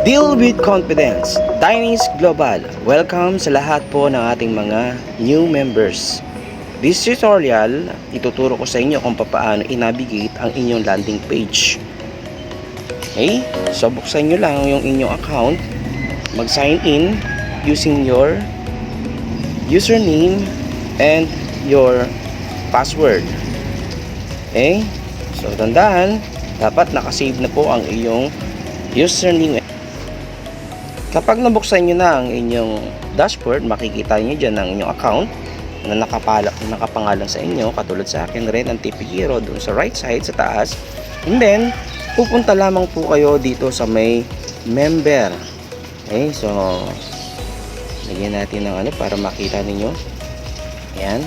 Deal with confidence. Dynase Global. Welcome sa lahat po ng ating mga new members. This tutorial, ituturo ko sa inyo kung paano i-navigate ang inyong landing page. Okay? So, buksan nyo lang yung inyong account. Mag-sign in using your username and your password. Okay? So, tandaan, dapat nakasave na po ang iyong username. Kapag nabuksan nyo na ang inyong dashboard, makikita nyo dyan ang inyong account na nakapangalan sa inyo, katulad sa akin rin ang TP Hero doon sa right side sa taas. And then, pupunta lamang po kayo dito sa may member. Okay, so lagyan natin ng para makita ninyo. Ayan.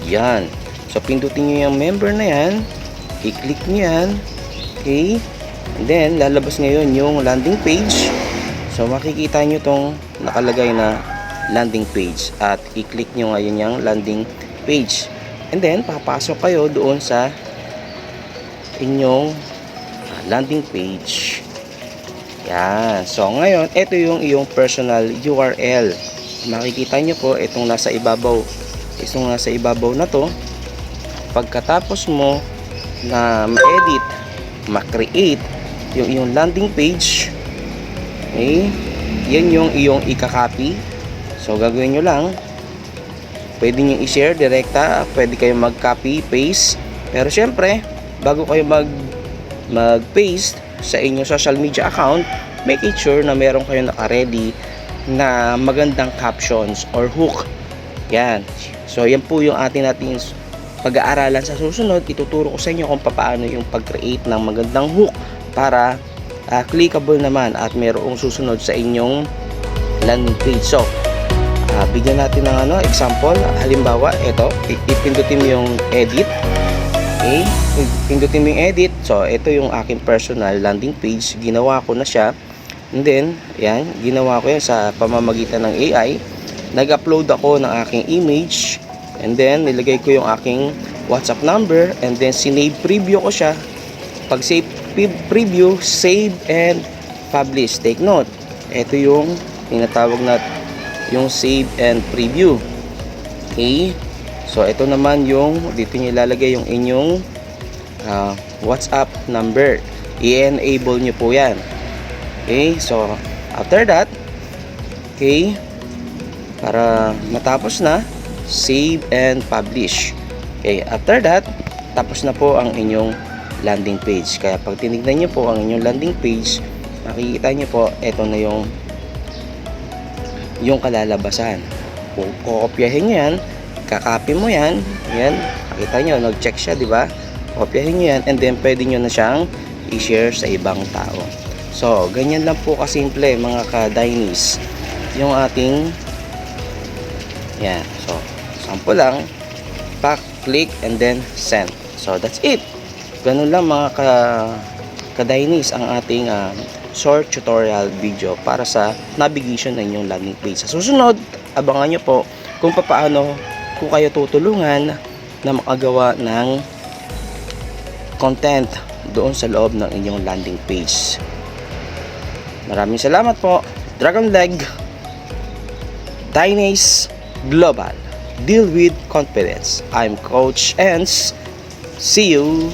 Yan. So, pindutin nyo yung member na yan. I-click nyo yan. Okay. And then, lalabas ngayon yung landing page. So, makikita nyo tong nakalagay na landing page. At i-click nyo ngayon yung landing page. And then, papasok kayo doon sa inyong landing page. Yan. So, ngayon, ito yung iyong personal URL. Makikita nyo po, itong nasa ibabaw. Itong nasa ibabaw na to. Pagkatapos mo na ma-edit, ma-create yung iyong landing page, okay, yan yung iyong ika-copy. So, gagawin nyo lang, pwede nyo i-share direkta, pwede kayo mag-copy, paste. Pero syempre, bago kayo mag-paste sa inyong social media account, make it sure na meron kayo naka-ready na magandang captions or hook. Yan. So, yan po yung nating pag-aaralan sa susunod. Ituturo ko sa inyo kung paano yung pag-create ng magandang hook para clickable naman at mayroong susunod sa inyong landing page. So, bigyan natin ng example. Halimbawa, ito, ipindutin mo yung edit. Okay, pindutin mo yung edit. So, ito yung aking personal landing page. Ginawa ko na siya. And then, yan, ginawa ko yan sa pamamagitan ng AI. Nag-upload ako ng aking image. And then, nilagay ko yung aking WhatsApp number. And then, sinave preview ko siya. Pag save preview, save and publish. Take note, ito yung tinatawag na yung save and preview. Okay, so ito naman yung dito nyo ilalagay yung inyong WhatsApp number. I-enable nyo po yan. Okay, so after that, okay, para matapos na, save and publish. Okay, after that, tapos na po ang inyong landing page. Kaya pag tinignan nyo po ang inyong landing page, makikita nyo po, ito na yung kalalabasan. Kukopyahin nyo yan, kakopy mo yan, yan, makita nyo, nag-check siya, di ba? Kopyahin nyo yan, and then pwede nyo na siyang i-share sa ibang tao. So, ganyan lang po kasimple mga ka-Dynase yung ating yan. So, sample lang, click and then send. So, that's it. Ganun lang mga ka-Dynase ang ating short tutorial video para sa navigation ng inyong landing page. Sa susunod, abangan nyo po kung paano ko kayo tutulungan na makagawa ng content doon sa loob ng inyong landing page. Maraming salamat po. Dragon Leg, Dynase Global. Deal with confidence. I'm Coach Ens. See you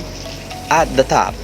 at the top.